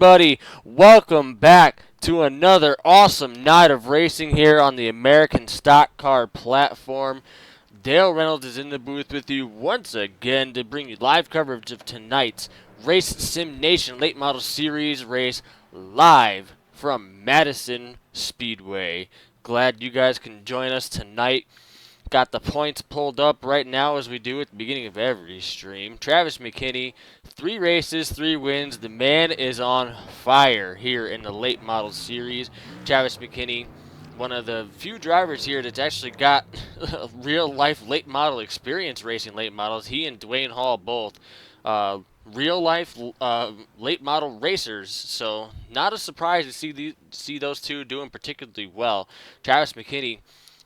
Buddy, welcome back to another awesome night of racing here on the American Stock Car platform. Dale Reynolds is in the booth with you once again to bring you live coverage of tonight's Race Sim Nation Late Model Series race live from Madison Speedway. Glad you guys can join us tonight. Got the points pulled up right now as we do at the beginning of every stream. Travis McKinney, 3 races, 3 wins. The man is on fire here in the late model series. Travis McKinney, one of the few drivers here that's actually got real life late model experience racing late models. He and Dwayne Hall both real life late model racers. So not a surprise to see those two doing particularly well. Travis McKinney,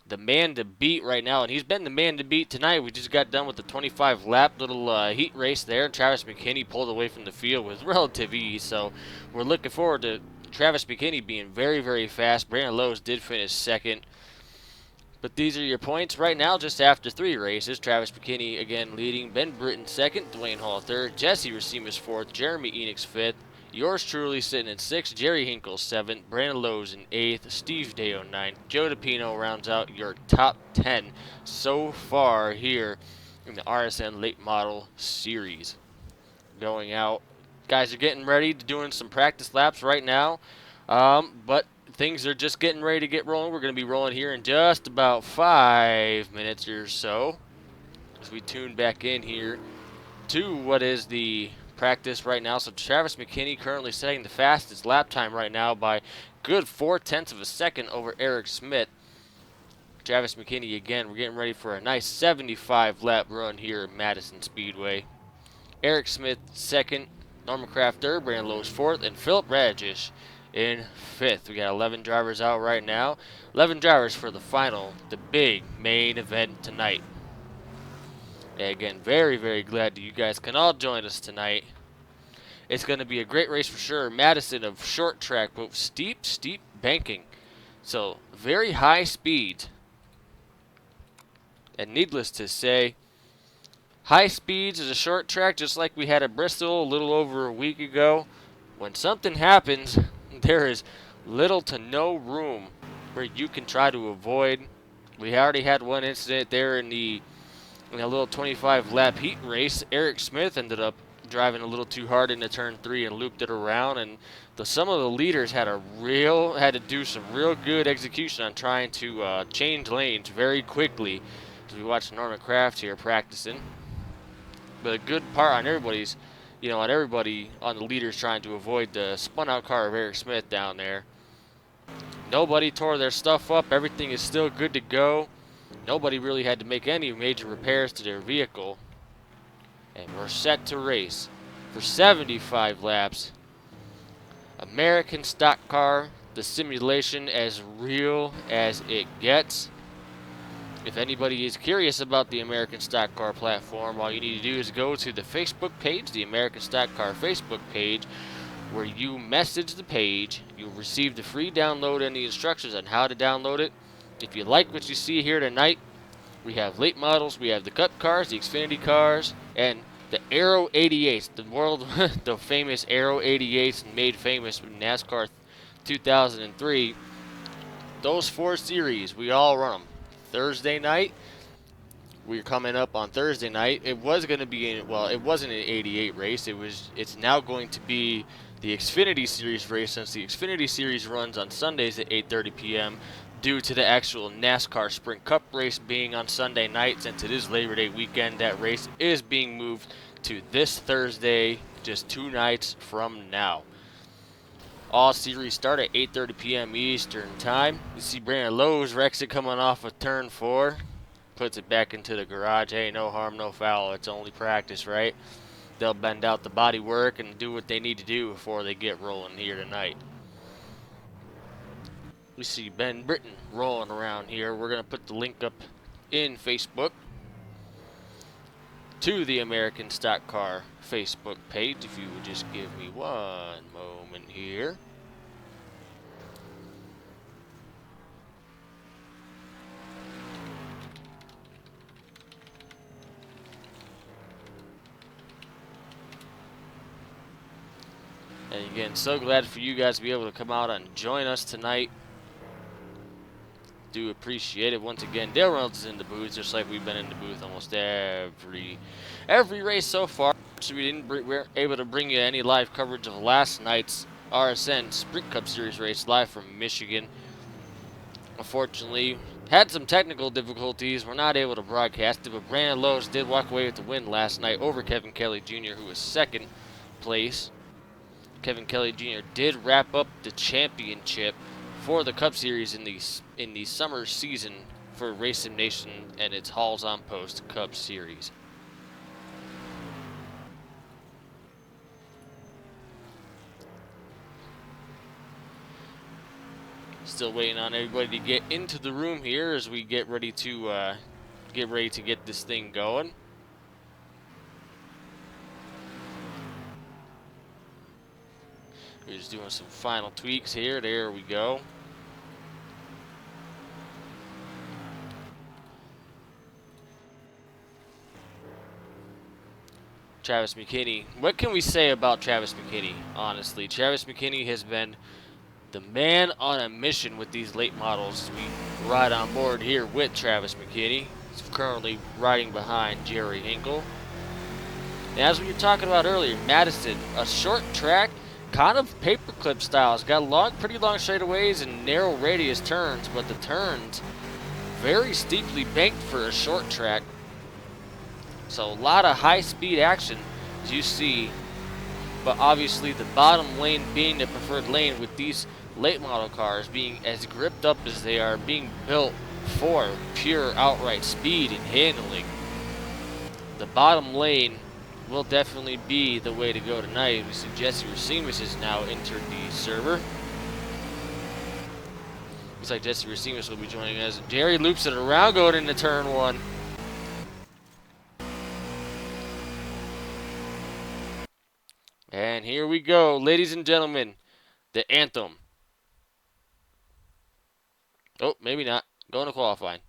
the man to beat right now, and he's been the man to beat tonight. We just got done with the 25-lap little heat race there. Travis McKinney pulled away from the field with relative ease, so we're looking forward to Travis McKinney being very, very fast. Brandon Lowe's did finish second. But these are your points right now just after 3 races. Travis McKinney again leading, Ben Britton second, Dwayne Hall third, Jesse Racimas fourth, Jeremy Enix fifth, yours truly sitting in 6th, Jerry Hinkle 7th, Brandon Lowe's in 8th, Steve Deo 9th, Joe DePino rounds out your top 10 so far here in the RSN Late Model Series. Going out, guys are getting ready to doing some practice laps right now, but things are just getting ready to get rolling. We're going to be rolling here in just about 5 minutes or so as we tune back in here to what is the practice right now. So Travis McKinney currently setting the fastest lap time right now by good 0.4 of a second over Eric Smith. Travis McKinney again, we're getting ready for a nice 75 lap run here at Madison Speedway. Eric Smith second, Norman Kraft third, Brandon Lowe's fourth, and Philip Rajish in 5th. We got 11 drivers out right now. 11 drivers for the final, the big main event tonight. And again, very, very glad that you guys can all join us tonight. It's going to be a great race for sure. Madison of short track, but steep banking. So, very high speeds. And needless to say, high speeds is a short track just like we had at Bristol a little over a week ago. When something happens, there is little to no room where you can try to avoid. We already had one incident there in a little 25-lap heat race. Eric Smith ended up driving a little too hard into turn 3 and looped it around, and some of the leaders had to do some real good execution on trying to change lanes very quickly. As we watch Norman Kraft here practicing, but a good part on everybody's, on everybody on the leaders trying to avoid the spun-out car of Eric Smith down there. Nobody tore their stuff up. Everything is still good to go. Nobody really had to make any major repairs to their vehicle. And we're set to race for 75 laps. American Stock Car, the simulation as real as it gets. If anybody is curious about the American Stock Car platform, all you need to do is go to the Facebook page, the American Stock Car Facebook page, where you message the page. You'll receive the free download and the instructions on how to download it. If you like what you see here tonight, we have late models, we have the Cup cars, the Xfinity cars, and the Aero 88s, the famous Aero 88s made famous with NASCAR 2003. Those 4 series, we all run them. Thursday night, we're coming up on Thursday night. It was going to be, it wasn't an 88 race. It's now going to be the Xfinity Series race, since the Xfinity Series runs on Sundays at 8:30 p.m. due to the actual NASCAR Sprint Cup race being on Sunday night. Since it is Labor Day weekend, that race is being moved to this Thursday, just 2 nights from now. All series start at 8:30 p.m. Eastern time. You see Brandon Lowe's wrecks it coming off of turn 4. Puts it back into the garage. Hey, no harm, no foul. It's only practice, right? They'll bend out the body work and do what they need to do before they get rolling here tonight. We see Ben Britton rolling around here. We're going to put the link up in Facebook to the American Stock Car Facebook page. If you would just give me one moment here. And Again, so glad for you guys to be able to come out and join us tonight. Do appreciate it. Once again, Dale Reynolds is in the booth, just like we've been in the booth almost every race so far. So we weren't able to bring you any live coverage of last night's RSN Sprint Cup Series race live from Michigan. Unfortunately, had some technical difficulties. We're not able to broadcast it, but Brandon Lowe's did walk away with the win last night over Kevin Kelly Jr., who was second place. Kevin Kelly Jr. did wrap up the championship for the Cup Series in the summer season for Racing Nation and its Halls on Post Cup Series. Still waiting on everybody to get into the room here as we get ready to get this thing going. We're just doing some final tweaks here. There we go. Travis McKinney. What can we say about Travis McKinney, honestly? Travis McKinney has been the man on a mission with these late models. We ride on board here with Travis McKinney. He's currently riding behind Jerry Hinkle. And as we were talking about earlier, Madison, a short track, kind of paperclip style. It's got pretty long straightaways and narrow radius turns, but the turns very steeply banked for a short track. So a lot of high-speed action, as you see. But obviously the bottom lane being the preferred lane with these late model cars being as gripped up as they are, being built for pure outright speed and handling. The bottom lane will definitely be the way to go tonight. We see Jesse Racimus has now entered the server. Looks like Jesse Racimus will be joining us. Jerry loops it around going into turn one. And here we go, ladies and gentlemen, the anthem. Oh, maybe not. Going to qualifying.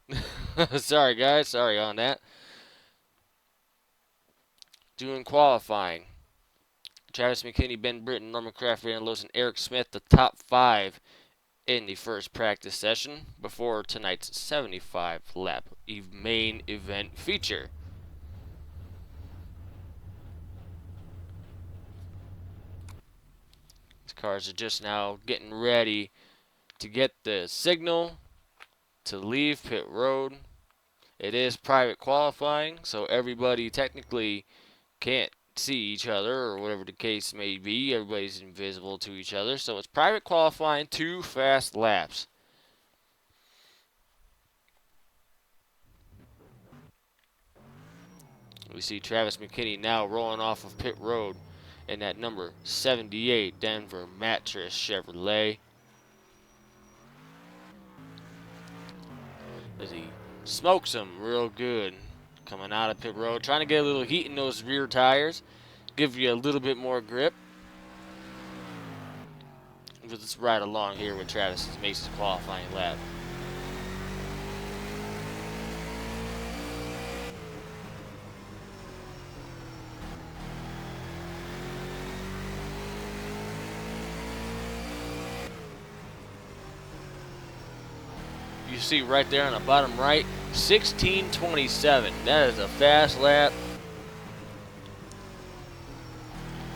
Sorry, guys. Sorry on that. Doing qualifying. Travis McKinney, Ben Britton, Norman Kraft, Brandon Lewis, and Eric Smith, the top 5 in the first practice session before tonight's 75-lap main event feature. These cars are just now getting ready to get the signal to leave pit road. It is private qualifying, so everybody technically can't see each other, or whatever the case may be. Everybody's invisible to each other, so it's private qualifying, 2 fast laps. We see Travis McKinney now rolling off of pit road in that number 78 Denver Mattress Chevrolet. As he smokes them real good coming out of pit road, trying to get a little heat in those rear tires, give you a little bit more grip. Let's ride along here with Travis as Mason's qualifying lap. You see right there on the bottom right, 16:27. That is a fast lap.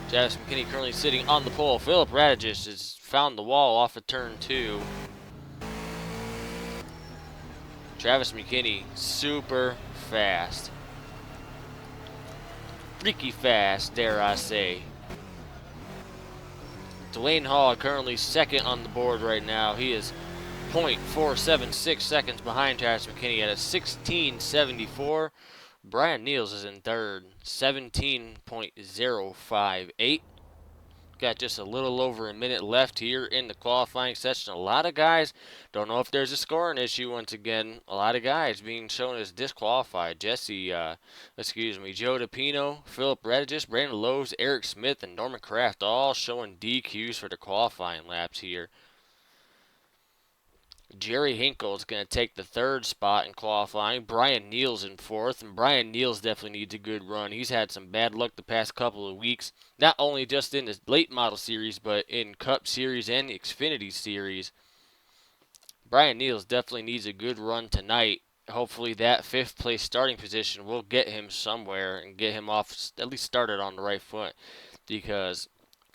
Travis McKinney currently sitting on the pole. Philip Radagis has found the wall off of turn 2. Travis McKinney, super fast. Freaky fast, dare I say. Dwayne Hall currently second on the board right now. He is 0.476 seconds behind Travis McKinney at a 16:74. Brian Niels is in third, 17.058. Got just a little over a minute left here in the qualifying session. A lot of guys, don't know if there's a scoring issue once again. A lot of guys being shown as disqualified. Joe DePino, Philip Redgis, Brandon Lowe's, Eric Smith, and Norman Kraft all showing DQs for the qualifying laps here. Jerry Hinkle is going to take the third spot in qualifying. Brian Neal's in fourth, and Brian Neal's definitely needs a good run. He's had some bad luck the past couple of weeks, not only just in the late model series, but in Cup Series and the Xfinity Series. Brian Neal's definitely needs a good run tonight. Hopefully that fifth place starting position will get him somewhere and get him off, at least started on the right foot, because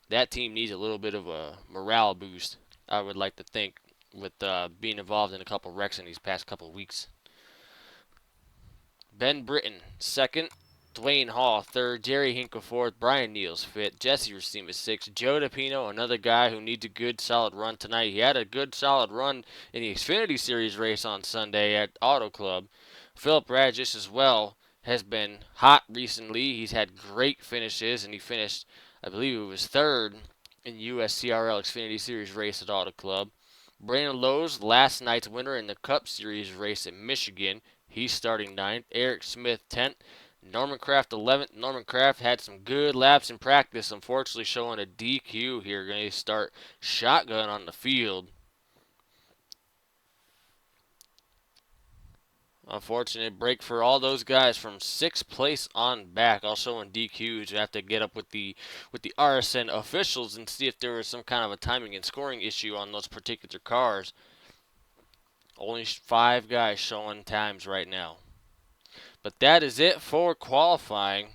that team needs a little bit of a morale boost, I would like to think, with being involved in a couple wrecks in these past couple weeks. Ben Britton, second. Dwayne Hall, third. Jerry Hinkle, fourth. Brian Neal's fifth. Jesse Racima, sixth. Joe DePino, another guy who needs a good, solid run tonight. He had a good, solid run in the Xfinity Series race on Sunday at Auto Club. Philip Radgis as well has been hot recently. He's had great finishes, and he finished, I believe it was third in USCRL Xfinity Series race at Auto Club. Brandon Lowe's last night's winner in the Cup Series race at Michigan. He's starting ninth. Eric Smith, 10th. Norman Kraft, 11th. Norman Kraft had some good laps in practice, unfortunately showing a DQ here. Going to start shotgun on the field. Unfortunate break for all those guys from 6th place on back, all showing DQs. You have to get up with the RSN officials and see if there was some kind of a timing and scoring issue on those particular cars. Only 5 guys showing times right now. But that is it for qualifying.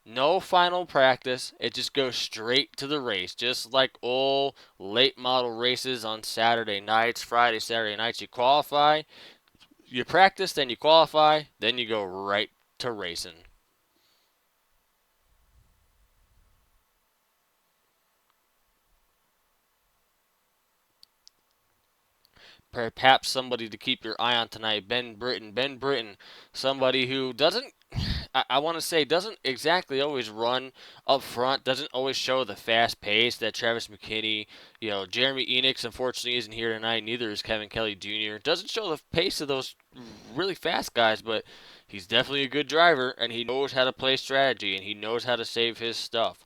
No final practice. It just goes straight to the race. Just like old late model races on Saturday nights, Friday, Saturday nights. You qualify, you practice, then you qualify, then you go right to racing. Perhaps somebody to keep your eye on tonight, Ben Britton. Ben Britton, somebody who doesn't, I want to say, doesn't exactly always run up front, doesn't always show the fast pace that Travis McKinney, Jeremy Enix, unfortunately, isn't here tonight. Neither is Kevin Kelly Jr. Doesn't show the pace of those really fast guys, but he's definitely a good driver, and he knows how to play strategy, and he knows how to save his stuff.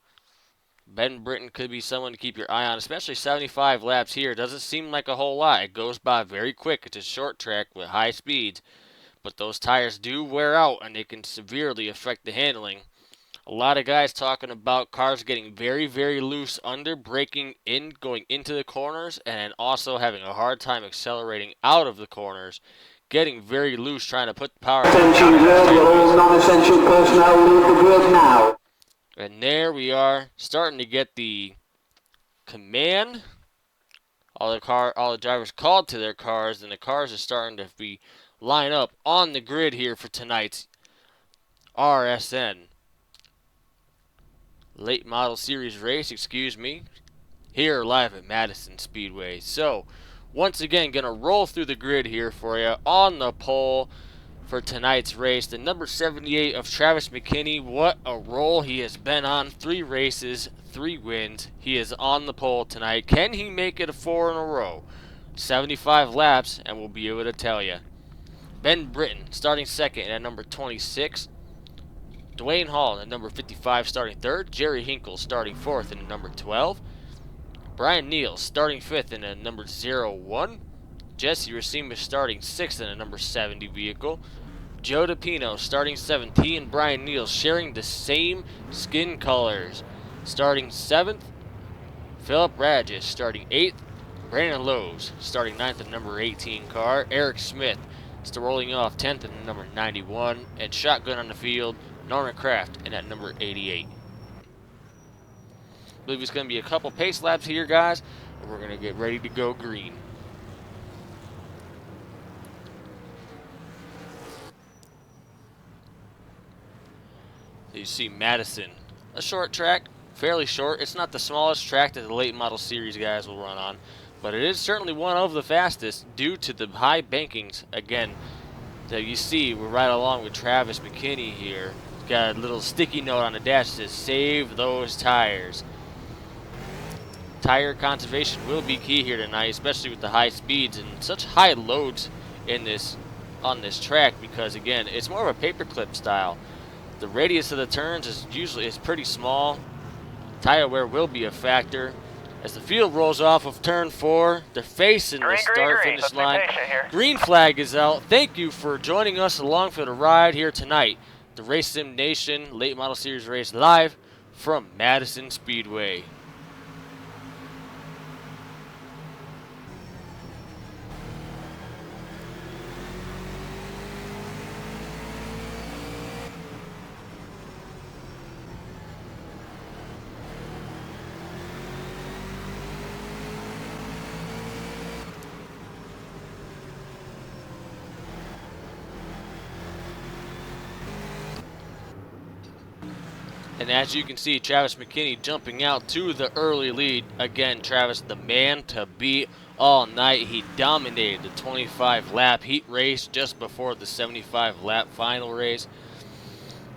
Ben Britton could be someone to keep your eye on, especially 75 laps here. Doesn't seem like a whole lot. It goes by very quick. It's a short track with high speeds, but those tires do wear out, and they can severely affect the handling. A lot of guys talking about cars getting very, very loose under braking in, going into the corners, and also having a hard time accelerating out of the corners. Getting very loose, trying to put the power. Attention, all non-essential personnel leave the grid now. And there we are, starting to get the command. All the drivers called to their cars, and the cars are starting to line up on the grid here for tonight's RSN late model series race. Here live at Madison Speedway. So once again, gonna roll through the grid here for you on the pole. For tonight's race, the number 78 of Travis McKinney. What a roll he has been on. 3 races, 3 wins. He is on the pole tonight. Can he make it 4 in a row? 75 laps, and we'll be able to tell you. Ben Britton starting second at number 26. Dwayne Hall at number 55 starting third. Jerry Hinkle starting fourth in number 12. Brian Neal starting fifth in a number 01. Jesse Racima starting 6th in a number 70 vehicle. Joe DePino starting 7th. He and Brian Neal sharing the same skin colors. Starting 7th. Philip Radgis starting 8th. Brandon Lowe's starting 9th in number 18 car. Eric Smith still rolling off 10th in number 91. And shotgun on the field, Norman Kraft in at number 88. I believe it's going to be a couple pace laps here, guys. And we're going to get ready to go green. You see Madison, a short track, fairly short. It's not the smallest track that the late model series guys will run on, but it is certainly one of the fastest due to the high bankings, again, that you see. We're right along with Travis McKinney here. He's got a little sticky note on the dash that says, save those tires. Tire conservation will be key here tonight, especially with the high speeds and such high loads on this track, because again, it's more of a paperclip style. The radius of the turns is pretty small. Tire wear will be a factor. As the field rolls off of turn 4, they're facing the start-finish line. Green flag is out. Thank you for joining us along for the ride here tonight. The Race Sim Nation Late Model Series race live from Madison Speedway. And as you can see, Travis McKinney jumping out to the early lead. Again, Travis, the man to beat all night. He dominated the 25-lap heat race just before the 75-lap final race.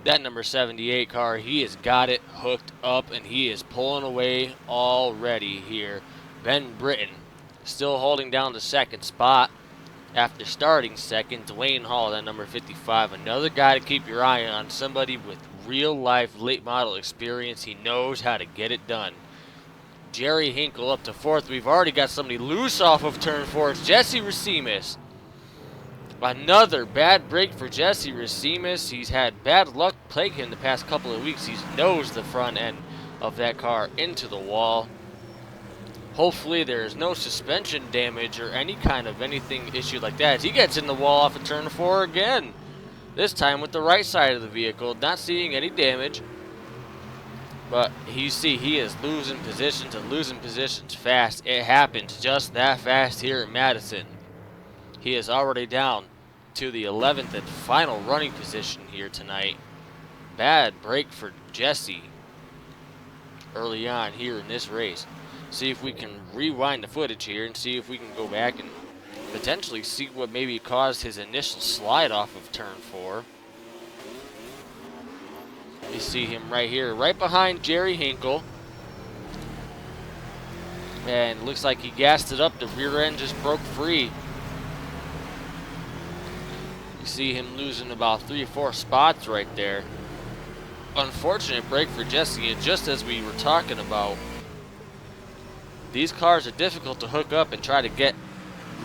That number 78 car, he has got it hooked up, and he is pulling away already here. Ben Britton still holding down the second spot. After starting second, Dwayne Hall, that number 55, another guy to keep your eye on, somebody with real-life late model experience. He knows how to get it done. Jerry Hinkle up to fourth. We've already got somebody loose off of turn 4. It's Jesse Racines. Another bad break for Jesse Racines. He's had bad luck plague him the past couple of weeks. He's nosed the front end of that car into the wall. Hopefully there's no suspension damage or any kind of anything issue like that. As he gets in the wall off of turn 4 again. This time with the right side of the vehicle. Not seeing any damage. But you see he is losing positions and losing positions fast. It happens just that fast here in Madison. He is already down to the 11th and final running position here tonight. Bad break for Jesse early on here in this race. See if we can rewind the footage here and see if we can go back and potentially see what maybe caused his initial slide off of turn 4. You see him right here, right behind Jerry Hinkle. And looks like he gassed it up. The rear end just broke free. You see him losing about 3 or 4 spots right there. Unfortunate break for Jesse, and just as we were talking about, these cars are difficult to hook up and try to get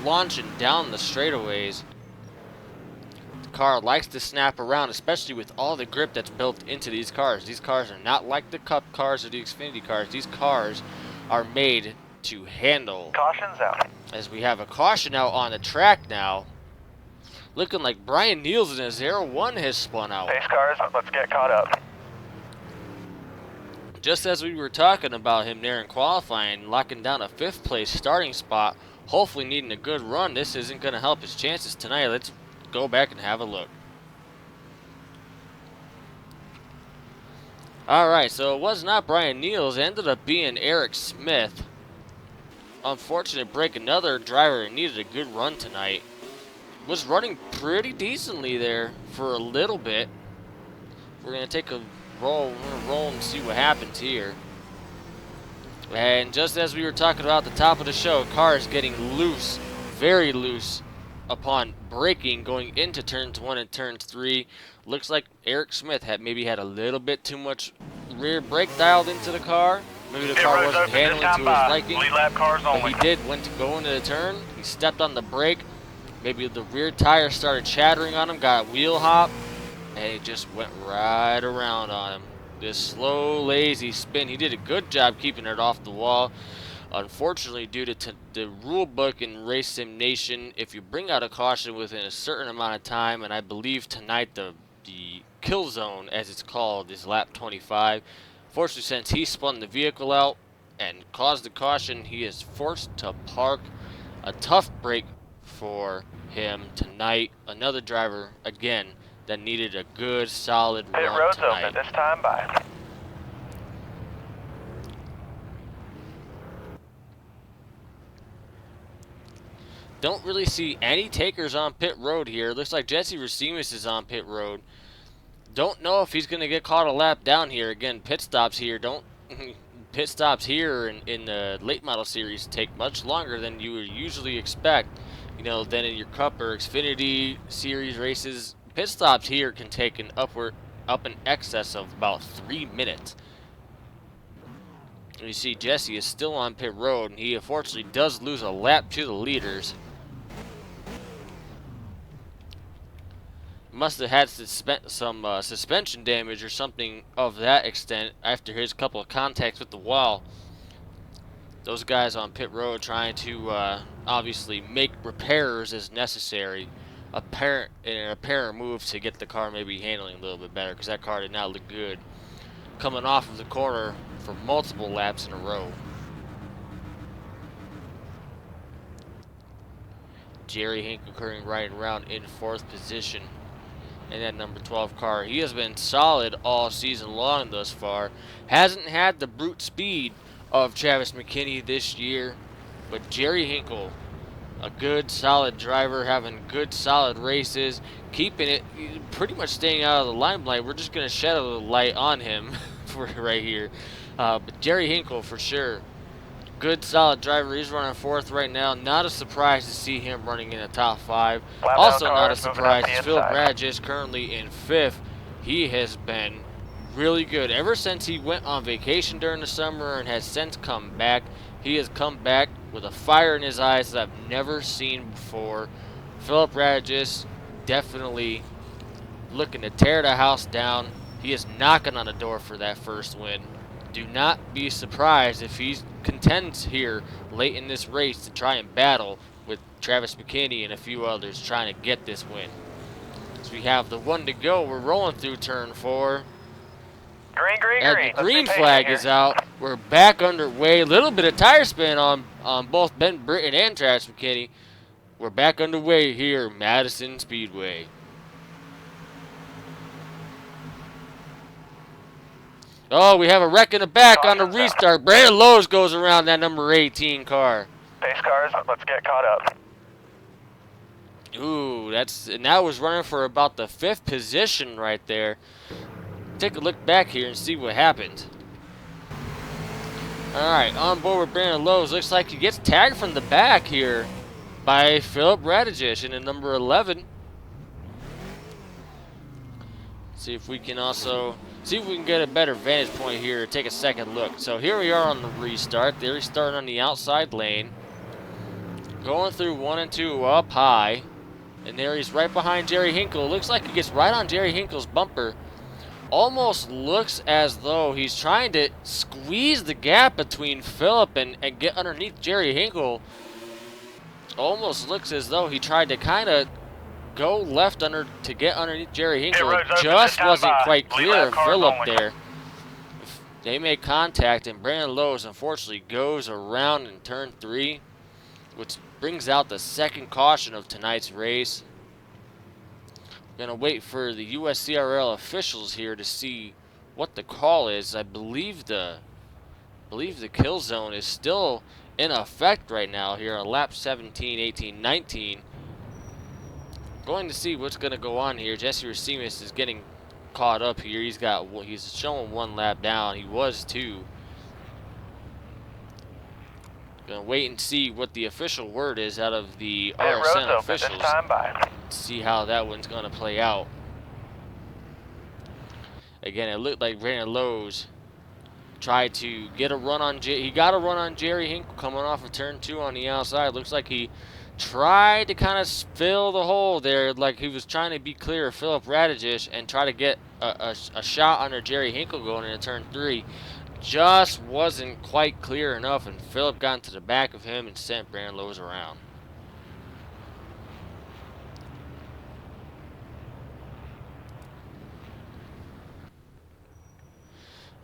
launching down the straightaways. The car likes to snap around, especially with all the grip that's built into these cars. These cars are not like the Cup cars or the Xfinity cars. These cars are made to handle. Caution's out. As we have a caution out on the track now. Looking like Brian Niels in his 01 has spun out. Pace cars, let's get caught up. Just as we were talking about him there in qualifying, locking down a 5th place starting spot, hopefully needing a good run. This isn't going to help his chances tonight. Let's go back and have a look. Alright, so it was not Brian Niels. It ended up being Eric Smith. Unfortunate break. Another driver that needed a good run tonight. Was running pretty decently there for a little bit. We're going to take a roll. We're going to roll and see what happens here. And just as we were talking about at the top of the show, car is getting loose, very loose, upon braking going into turns 1 and turns 3. Looks like Eric Smith maybe had a little bit too much rear brake dialed into the car. Maybe the car wasn't handling to his liking. Lead lap cars only. But he did went to go into the turn. He stepped on the brake. Maybe the rear tire started chattering on him, got a wheel hop, and it just went right around on him. This slow, lazy spin. He did a good job keeping it off the wall. Unfortunately, due to the rule book in Race Sim Nation, if you bring out a caution within a certain amount of time, and I believe tonight the kill zone, as it's called, is lap 25. Fortunately, since he spun the vehicle out and caused the caution, he is forced to park. A tough break for him tonight. Another driver, again, that needed a good, solid Pit run road's tonight. open this time. Bye. Don't really see any takers on pit road here. Looks like Jesse Racines is on pit road. Don't know if he's going to get caught a lap down here. Again, pit stops here pit stops here in the late model series take much longer than you would usually expect. You know, than in your Cup or Xfinity series races. Pit stops here can take an up in excess of about 3 minutes. You see Jesse is still on pit road, and he unfortunately does lose a lap to the leaders. Must have had some suspension damage or something of that extent after his couple of contacts with the wall. Those guys on pit road trying to obviously make repairs as necessary. An apparent move to get the car maybe handling a little bit better, because that car did not look good coming off of the corner for multiple laps in a row. Jerry Hinkle currently riding around in 4th position in that number 12 car. He has been solid all season long thus far. Hasn't had the brute speed of Travis McKinney this year, but Jerry Hinkle, a good solid driver, having good solid races, keeping it, pretty much staying out of the limelight. We're just going to shed a little light on him for right here. But Jerry Hinkle for sure. Good solid driver. He's running 4th right now. Not a surprise to see him running in the top 5. Also not a surprise is Philip Radges currently in 5th. He has been really good ever since he went on vacation during the summer and has since come back. He has come back with a fire in his eyes that I've never seen before. Philip Radges definitely looking to tear the house down. He is knocking on the door for that first win. Do not be surprised if he contends here late in this race to try and battle with Travis McKinney and a few others trying to get this win. So we have the 1 to go. We're rolling through turn 4. Green. The green flag is out. We're back underway. A little bit of tire spin on both Ben Britton and Travis McKinney. We're back underway here, Madison Speedway. Oh, we have a wreck in the back on the restart. Brandon Lowe's goes around that number 18 car. Pace cars, let's get caught up. Ooh, and that was running for about the 5th position right there. Take a look back here and see what happened. Alright, on board with Brandon Lowe's. Looks like he gets tagged from the back here by Philip Radjic in the number 11. See if we can get a better vantage point here. Take a second look. So here we are on the restart. They're restarting on the outside lane. Going through 1 and 2 up high. And there he's right behind Jerry Hinkle. Looks like he gets right on Jerry Hinkle's bumper. Almost looks as though he's trying to squeeze the gap between Philip and get underneath Jerry Hinkle. Almost looks as though he tried to kind of go left to get underneath Jerry Hinkle. It just wasn't quite clear of Philip there. They make contact, and Brandon Lowe's unfortunately goes around in turn 3, which brings out the 2nd caution of tonight's race. Gonna wait for the USCRL officials here to see what the call is. I believe the kill zone is still in effect right now here on lap 17, 18, 19. Going to see what's gonna go on here. Jesse Racimus is getting caught up here. He's showing 1 lap down. He was 2. Gonna wait and see what the official word is out of the RSN officials. See how that one's gonna play out. Again, it looked like Brandon Lowe's tried to get a run on he got a run on Jerry Hinkle coming off of turn 2 on the outside. Looks like he tried to kind of fill the hole there, like he was trying to be clear of Philip Radjic and try to get a shot under Jerry Hinkle going into turn 3. Just wasn't quite clear enough, and Philip got into the back of him and sent Brandon Lowe's around.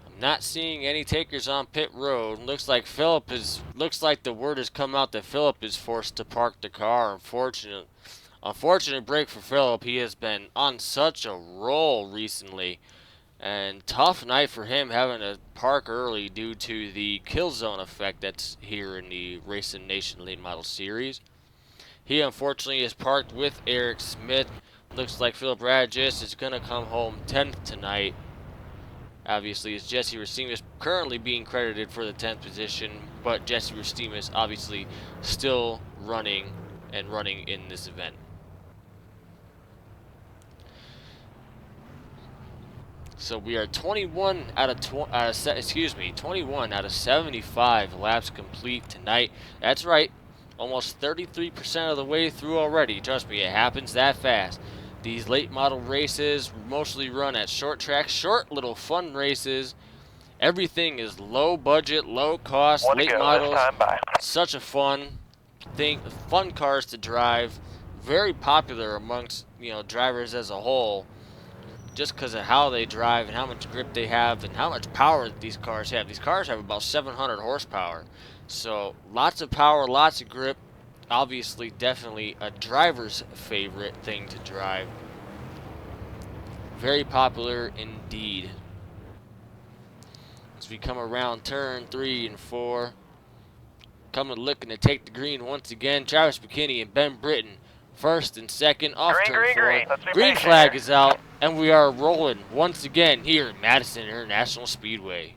I'm not seeing any takers on pit road. Looks like the word has come out that Philip is forced to park the car. Unfortunate break for Philip. He has been on such a roll recently. And tough night for him having to park early due to the kill zone effect that's here in the Racing Nation Late Model Series. He unfortunately is parked with Eric Smith. Looks like Philip Radjic is going to come home 10th tonight. Obviously, it's Jesse Racimus currently being credited for the 10th position, but Jesse Racimus obviously still running in this event. So we are 21 out of 21 out of 75 laps complete tonight. That's right, almost 33% of the way through already. Trust me, it happens that fast. These late model races mostly run at short tracks, short little fun races. Everything is low budget, low cost. One to Late go, this models, time by. such a fun thing, fun cars to drive. Very popular amongst drivers as a whole, just because of how they drive and how much grip they have and how much power these cars have. These cars have about 700 horsepower, so lots of power, lots of grip. Obviously, definitely a driver's favorite thing to drive. Very popular indeed. As we come around turn 3 and 4, coming looking to take the green once again, Travis McKinney and Ben Britton, first and second off Green, turn green, 4. green. Let's be Green patient flag here. is out, and we are rolling once again here at Madison International Speedway.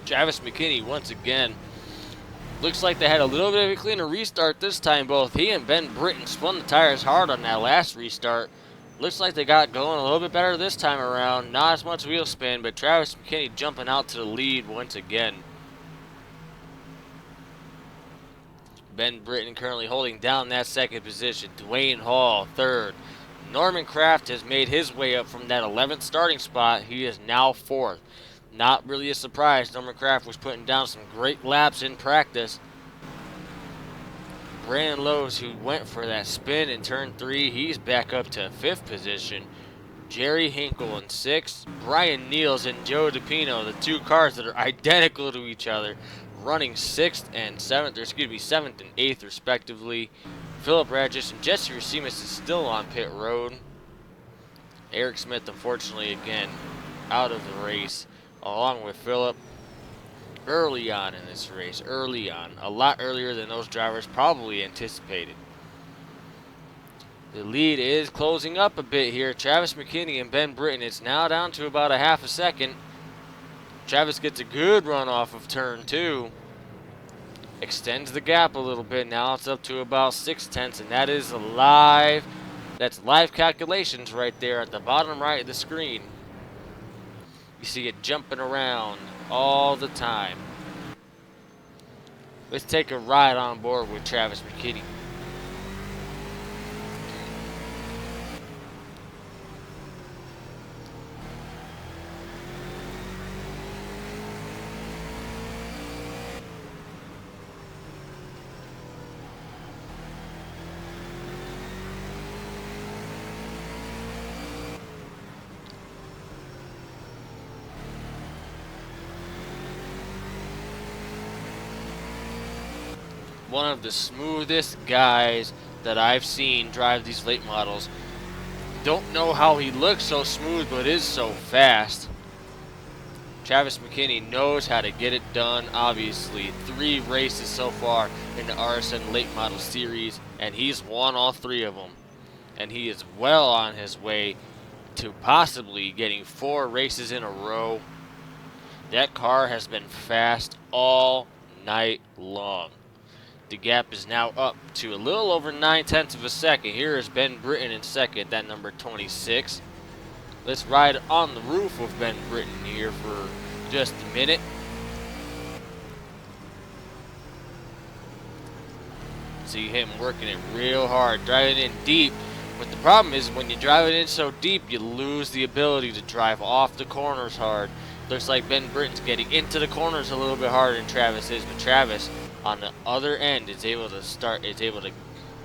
Travis McKinney once again. Looks like they had a little bit of a cleaner restart this time. Both he and Ben Britton spun the tires hard on that last restart. Looks like they got going a little bit better this time around. Not as much wheel spin, but Travis McKinney jumping out to the lead once again. Ben Britton currently holding down that second position. Dwayne Hall third. Norman Kraft has made his way up from that 11th starting spot. He is now fourth. Not really a surprise. Norman Kraft was putting down some great laps in practice. Brandon Lowe's, who went for that spin in turn 3, he's back up to 5th position. Jerry Hinkle in 6th. Brian Niels and Joe DePino, the two cars that are identical to each other, running 6th and 7th, or excuse me, 7th and 8th respectively. Philip Radgis and Jesse Racimus is still on pit road. Eric Smith, unfortunately, again, out of the race, along with Philip, early on in this race, a lot earlier than those drivers probably anticipated. The lead is closing up a bit here. Travis McKinney and Ben Britton, it's now down to about a half a second. Travis gets a good run off of turn 2. Extends the gap a little bit. Now it's up to about 6/10, and that is live. That's live calculations right there at the bottom right of the screen. You see it jumping around all the time. Let's take a ride on board with Travis McKinney. One of the smoothest guys that I've seen drive these late models. Don't know how he looks so smooth, but is so fast. Travis McKinney knows how to get it done, obviously. 3 races so far in the RSN Late Model Series, and he's won all 3 of them. And he is well on his way to possibly getting 4 races in a row. That car has been fast all night long. The gap is now up to a little over 9/10 of a second. Here is Ben Britton in second, that number 26. Let's ride on the roof of Ben Britton here for just a minute. See him working it real hard, driving in deep. But the problem is when you drive it in so deep, you lose the ability to drive off the corners hard. Looks like Ben Britton's getting into the corners a little bit harder than Travis is, but Travis on the other end is able to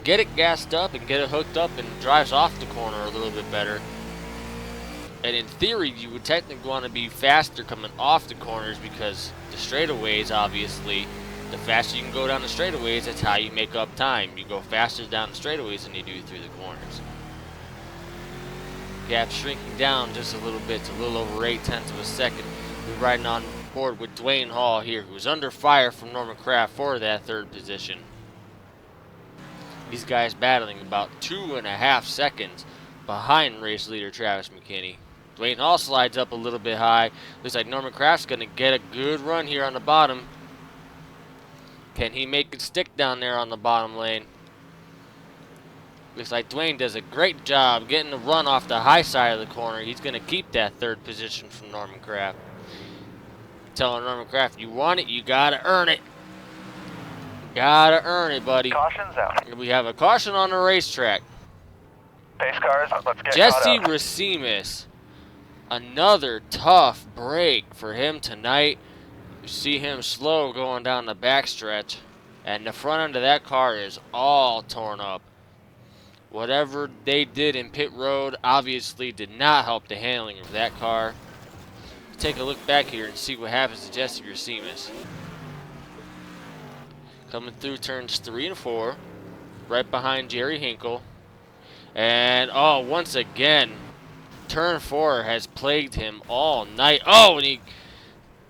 get it gassed up and get it hooked up and drives off the corner a little bit better. And in theory, you would technically want to be faster coming off the corners because the straightaways, obviously, the faster you can go down the straightaways, that's how you make up time. You go faster down the straightaways than you do through the corners. Gap shrinking down just a little bit, to a little over 0.8 of a second. We're riding on board with Dwayne Hall here, who's under fire from Norman Kraft for that third position. These guys battling about 2.5 seconds behind race leader Travis McKinney. Dwayne Hall slides up a little bit high. Looks like Norman Kraft's going to get a good run here on the bottom. Can he make it stick down there on the bottom lane? Looks like Dwayne does a great job getting the run off the high side of the corner. He's going to keep that third position from Norman Kraft. Telling Norman Kraft, you want it, you got to earn it. Got to earn it, buddy. Caution's out. And we have a caution on the racetrack. Pace cars, let's get Jesse caught up. Racimus. Another tough break for him tonight. You see him slow going down the backstretch. And the front end of that car is all torn up. Whatever they did in pit road obviously did not help the handling of that car. Let's take a look back here and see what happens to Jesse Racimus. Coming through turns 3 and 4. Right behind Jerry Hinkle. And, oh, once again, turn 4 has plagued him all night. Oh, and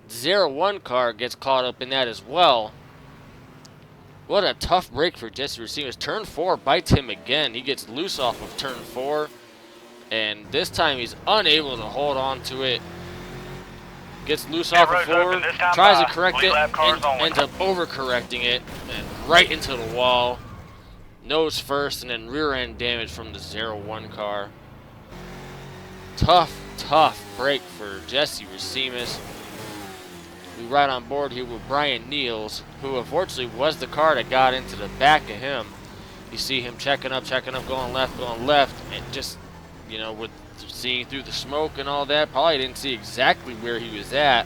0-1 car gets caught up in that as well. What a tough break for Jesse Racimus. Turn 4 bites him again. He gets loose off of turn 4. And this time he's unable to hold on to it. Gets loose off of 4. Tries to correct it. And ends up overcorrecting it. And right into the wall. Nose first and then rear end damage from the 0-1 car. Tough break for Jesse Racimus. We ride on board here with Brian Niels, who unfortunately was the car that got into the back of him. You see him checking up, going left, and just, you know, with seeing through the smoke and all that, probably didn't see exactly where he was at.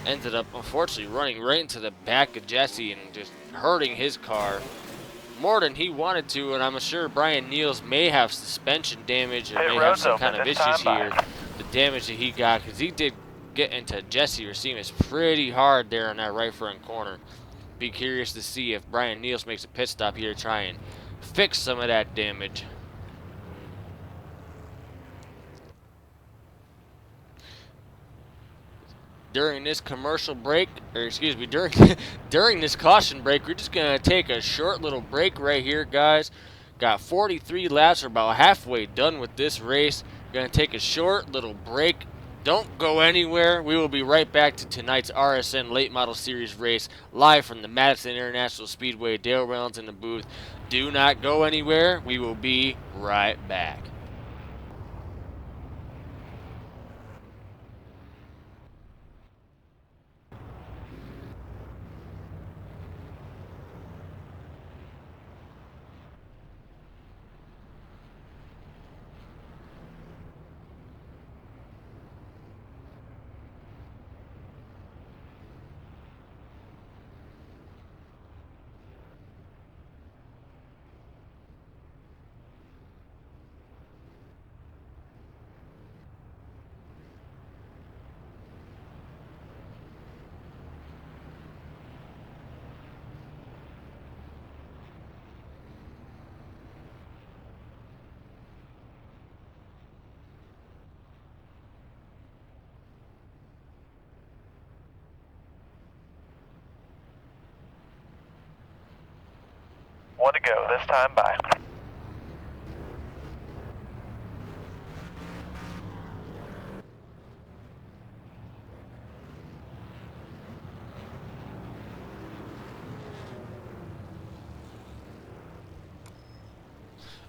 Ended up, unfortunately, running right into the back of Jesse and just hurting his car more than he wanted to, and I'm sure Brian Niels may have suspension damage and may have some kind of issues here. The damage that he got, because he did get into Jesse Racimus pretty hard there on that right front corner. Be curious to see if Brian Niels makes a pit stop here to try and fix some of that damage. During this commercial break, or excuse me, during this caution break, we're just going to take a short little break right here, guys. Got 43 laps. We're about halfway done with this race. We're going to take a short little break. Don't go anywhere. We will be right back to tonight's RSN Late Model Series race, live from the Madison International Speedway. Dale Reynolds in the booth. Do not go anywhere. We will be right back. One to go, this time by.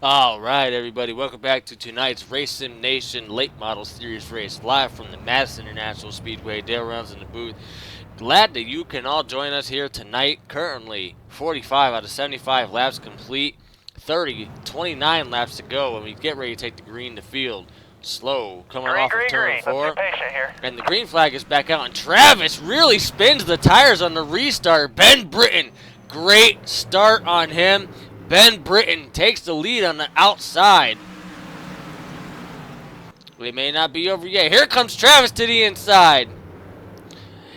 All right, everybody, welcome back to tonight's Race Sim Nation Late Model Series race, live from the Madison International Speedway. Dale Reynolds in the booth. Glad that you can all join us here tonight. Currently, 45 out of 75 laps complete. 29 laps to go, and we get ready to take the green to field. Slow, coming off of turn 4. Let's be patient here. And the green flag is back out, and Travis really spins the tires on the restart. Ben Britton, great start on him. Ben Britton takes the lead on the outside. We may not be over yet. Here comes Travis to the inside.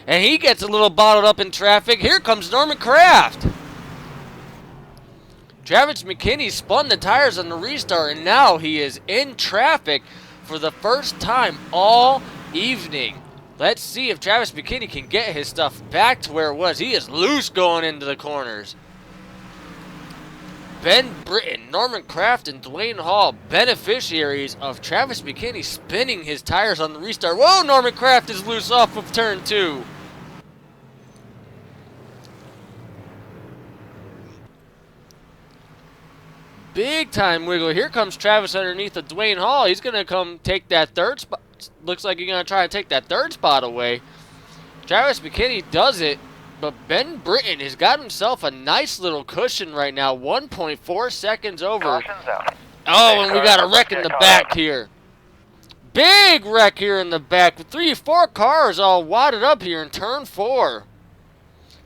And he gets a little bottled up in traffic. Here comes Norman Kraft. Travis McKinney spun the tires on the restart, and now he is in traffic for the first time all evening. Let's see if Travis McKinney can get his stuff back to where it was. He is loose going into the corners. Ben Britton, Norman Kraft, and Dwayne Hall, beneficiaries of Travis McKinney spinning his tires on the restart. Whoa, Norman Kraft is loose off of turn 2. Big time wiggle. Here comes Travis underneath of Dwayne Hall. He's going to come take that third spot. Looks like he's going to try to take that third spot away. Travis McKinney does it, but Ben Britton has got himself a nice little cushion right now. 1.4 seconds over. Caution's out. Oh, and we got a wreck in the back here. Big wreck here in the back. 4 cars all wadded up here in turn 4.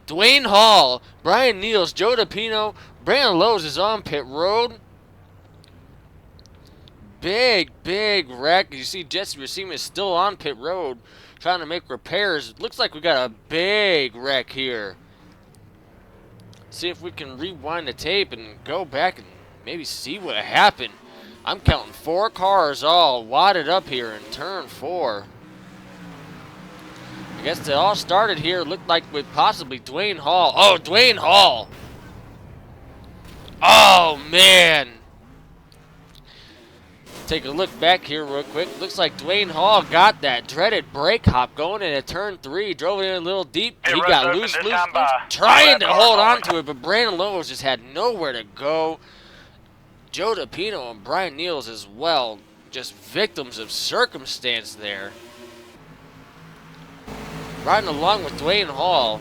Dwayne Hall, Brian Niels, Joe DePino, Brandon Lowe's is on pit road. Big wreck. You see Jesse Racine is still on pit road trying to make repairs. Looks like we got a big wreck here. See if we can rewind the tape and go back and maybe see what happened. I'm counting 4 cars all wadded up here in turn 4. I guess they all started here. Looked like with possibly Dwayne Hall. Oh, Dwayne Hall. Oh, man. Take a look back here real quick. Looks like Dwayne Hall got that dreaded brake hop going into turn 3. Drove it in a little deep. He got loose, trying to hold on to it, but Brandon Lowe's just had nowhere to go. Joe DePino and Brian Niels as well. Just victims of circumstance there. Riding along with Dwayne Hall.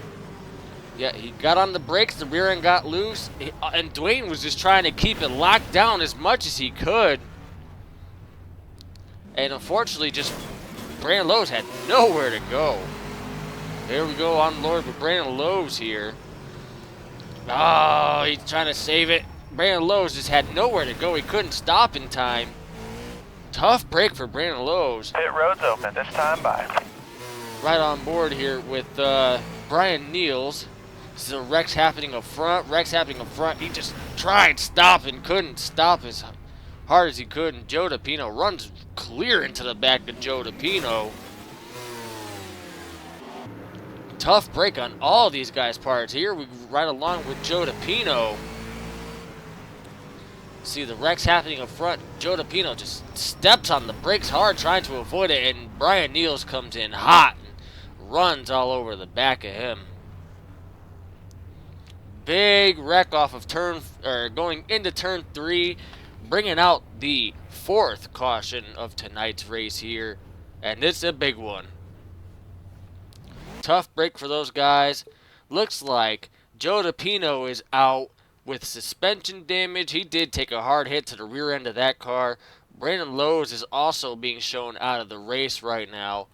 Yeah, he got on the brakes, the rear end got loose, and Dwayne was just trying to keep it locked down as much as he could. And unfortunately, just Brandon Lowe's had nowhere to go. There we go on Lord with Brandon Lowe's here. Oh, he's trying to save it. Brandon Lowe's just had nowhere to go. He couldn't stop in time. Tough break for Brandon Lowe's. Pit road's open. This time, bye. Right on board here with Brian Niels. This is a wreck's happening up front. He just tried stopping, couldn't stop as hard as he could. And Joe DePino runs clear into the back of Joe DePino. Tough break on all these guys' parts. Here we ride along with Joe DePino. See the wreck's happening up front. Joe DePino just steps on the brakes hard trying to avoid it, and Brian Niels comes in hot and runs all over the back of him. Big wreck off of going into turn 3, bringing out the 4th caution of tonight's race here, and it's a big one. Tough break for those guys. Looks like Joe DePino is out with suspension damage. He did take a hard hit to the rear end of that car. Brandon Lowe's is also being shown out of the race right now.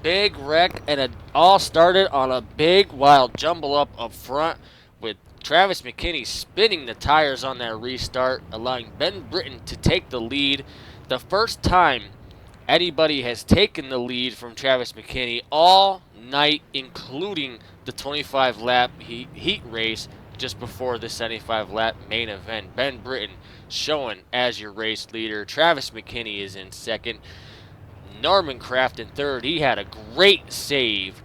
Big wreck, and it all started on a big wild jumble up front with Travis McKinney spinning the tires on that restart, allowing Ben Britton to take the lead. The first time anybody has taken the lead from Travis McKinney all night, including the 25-lap heat race just before the 75-lap main event. Ben Britton showing as your race leader. Travis McKinney is in second. Norman Kraft in third. He had a great save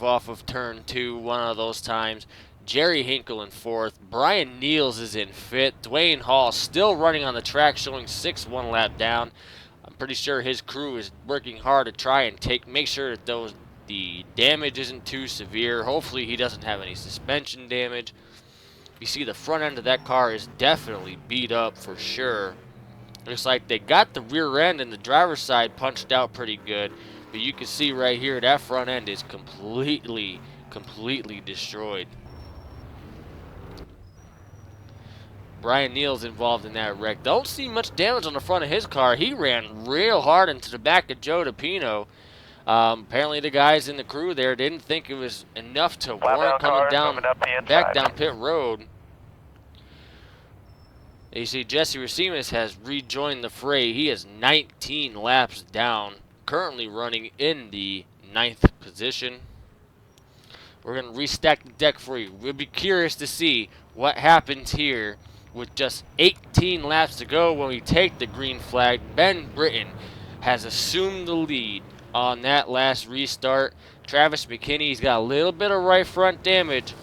off of turn 2 one of those times. Jerry Hinkle in fourth. Brian Niels is in fifth. Dwayne Hall still running on the track, showing 6 one lap down. I'm pretty sure his crew is working hard to try and make sure that the damage isn't too severe. Hopefully he doesn't have any suspension damage. You see the front end of that car is definitely beat up for sure. Looks like they got the rear end and the driver's side punched out pretty good. But you can see right here that front end is completely destroyed. Brian Niels involved in that wreck. Don't see much damage on the front of his car. He ran real hard into the back of Joe DePino. Apparently the guys in the crew there didn't think it was enough to warrant coming back down pit road. You see Jesse Racines has rejoined the fray. He is 19 laps down, currently running in the 9th position. We're going to restack the deck for you. We'll be curious to see what happens here with just 18 laps to go when we take the green flag. Ben Britton has assumed the lead on that last restart. Travis McKinney's got a little bit of right front damage,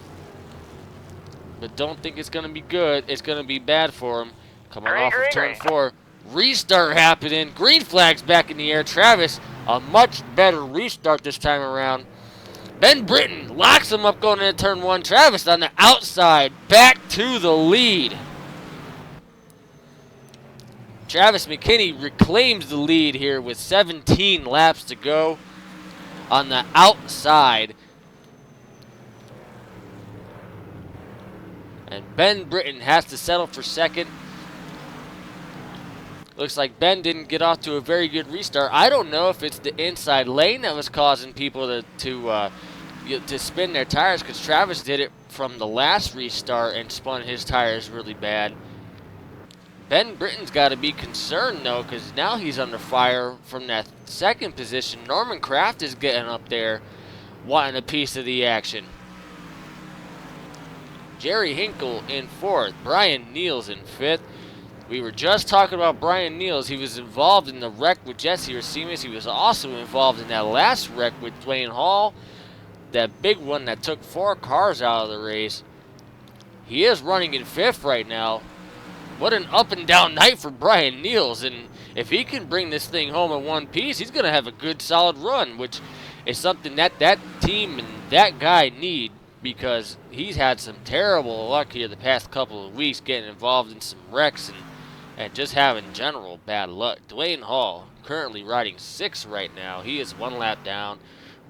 but don't think it's going to be good. It's going to be bad for him. Coming off of turn 4. Restart happening. Green flag's back in the air. Travis, a much better restart this time around. Ben Britton locks him up going into turn 1. Travis on the outside, back to the lead. Travis McKinney reclaims the lead here with 17 laps to go on the outside. And Ben Britton has to settle for second. Looks like Ben didn't get off to a very good restart. I don't know if it's the inside lane that was causing people to spin their tires, because Travis did it from the last restart and spun his tires really bad. Ben Britton's got to be concerned, though, because now he's under fire from that second position. Norman Kraft is getting up there wanting a piece of the action. Jerry Hinkle in 4th. Brian Neals in 5th. We were just talking about Brian Neals. He was involved in the wreck with Jesse Racines. He was also involved in that last wreck with Dwayne Hall, that big one that took 4 cars out of the race. He is running in 5th right now. What an up and down night for Brian Neals. And if he can bring this thing home in one piece, he's going to have a good solid run, which is something that team and that guy need, because he's had some terrible luck here the past couple of weeks getting involved in some wrecks and just having general bad luck. Dwayne Hall currently riding 6th right now. He is 1 lap down.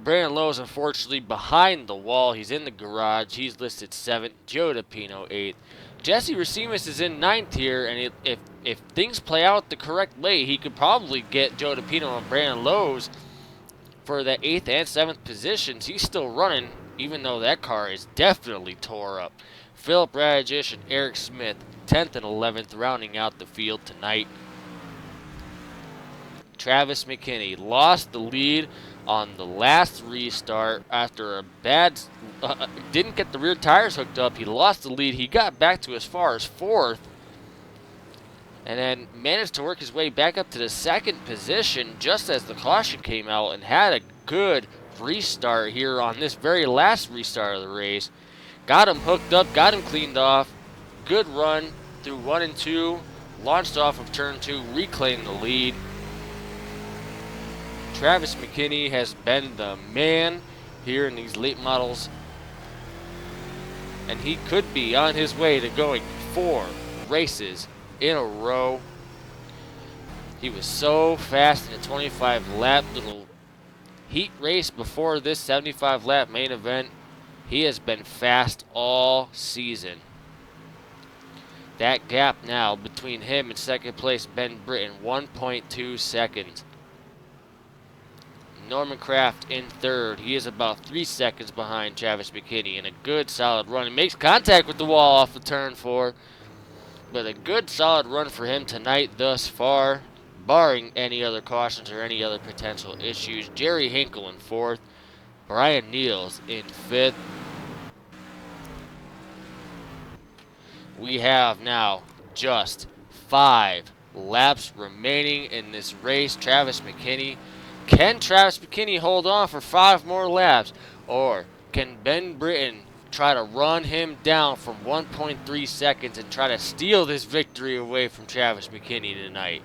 Brandon Lowe's unfortunately behind the wall. He's in the garage. He's listed 7th. Joe DePino 8th. Jesse Racines is in 9th here, and if things play out the correct way, he could probably get Joe DePino and Brandon Lowe's for the 8th and 7th positions. He's still running, even though that car is definitely tore up. Philip Radish and Eric Smith, 10th and 11th, rounding out the field tonight. Travis McKinney lost the lead on the last restart after a bad, didn't get the rear tires hooked up. He lost the lead. He got back to as far as 4th, and then managed to work his way back up to the 2nd position just as the caution came out, and had a good restart here on this very last restart of the race. Got him hooked up, got him cleaned off. Good run through 1 and 2. Launched off of turn 2, reclaimed the lead. Travis McKinney has been the man here in these late models, and he could be on his way to going 4 races in a row. He was so fast in a 25-lap little heat race before this 75-lap main event. He has been fast all season. That gap now between him and 2nd place Ben Britton, 1.2 seconds. Norman Kraft in 3rd. He is about 3 seconds behind Travis McKinney, and a good solid run. He makes contact with the wall off of turn 4, but a good solid run for him tonight thus far, barring any other cautions or any other potential issues. Jerry Hinkle in 4th. Brian Neals in 5th. We have now just 5 laps remaining in this race. Travis McKinney. Can Travis McKinney hold on for 5 more laps? Or can Ben Britton try to run him down from 1.3 seconds and try to steal this victory away from Travis McKinney tonight?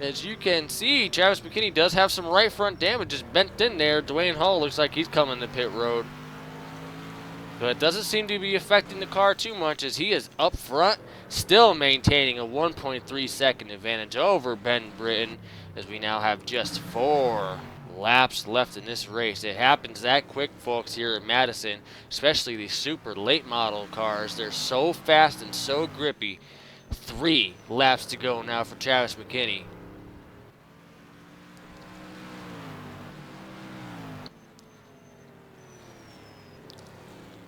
As you can see, Travis McKinney does have some right front damage just bent in there. Dwayne Hall looks like he's coming to pit road. But it doesn't seem to be affecting the car too much, as he is up front, still maintaining a 1.3 second advantage over Ben Britton, as we now have just 4 laps left in this race. It happens that quick, folks, here at Madison, especially these super late model cars. They're so fast and so grippy. 3 laps to go now for Travis McKinney.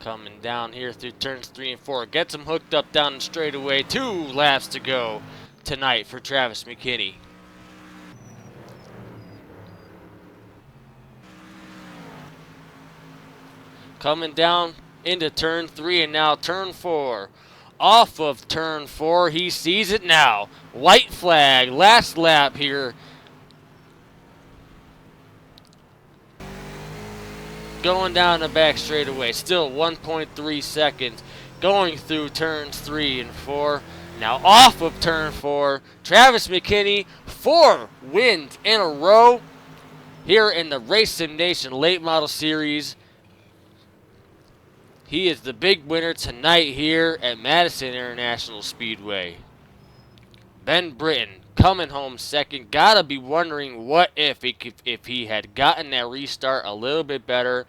Coming down here through turns 3 and 4. Gets him hooked up down the straightaway. 2 laps to go tonight for Travis McKinney. Coming down into turn 3 and now turn 4. Off of turn 4, he sees it now. White flag, last lap here. Going down the back straightaway, still 1.3 seconds. Going through turns 3 and 4. Now off of turn 4, Travis McKinney, 4 wins in a row here in the Race Sim Nation Late Model Series. He is the big winner tonight here at Madison International Speedway. Ben Britton coming home second. Gotta be wondering what if he had gotten that restart a little bit better.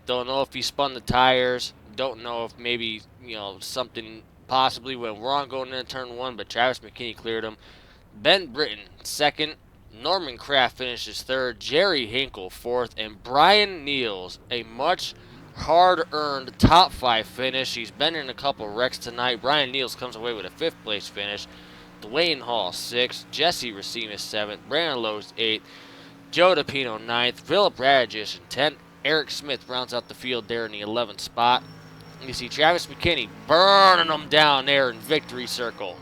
Don't know if he spun the tires. Don't know if maybe, something possibly went wrong going into turn 1, but Travis McKinney cleared him. Ben Britton second. Norman Kraft finishes third. Jerry Hinkle fourth. And Brian Niels, a much hard-earned top 5 finish. He's been in a couple wrecks tonight. Brian Niels comes away with a 5th place finish. Dwayne Hall 6th. Jesse Racines 7th. Brandon Lowe's 8th. Joe DePino 9th. Philip Radjic in 10th. Eric Smith rounds out the field there in the 11th spot. You see Travis McKinney burning them down there in victory circle.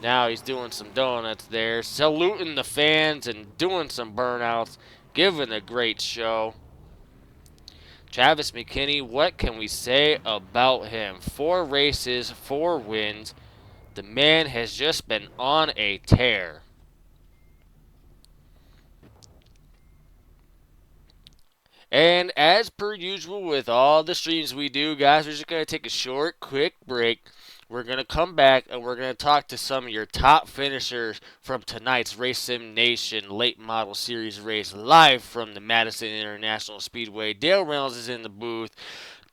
Now he's doing some donuts there, saluting the fans and doing some burnouts, giving a great show. Travis McKinney, what can we say about him? 4 races, 4 wins. The man has just been on a tear. And as per usual with all the streams we do, guys, we're just going to take a short, quick break. We're going to come back and we're going to talk to some of your top finishers from tonight's Race Sim Nation Late Model Series race live from the Madison International Speedway. Dale Reynolds is in the booth.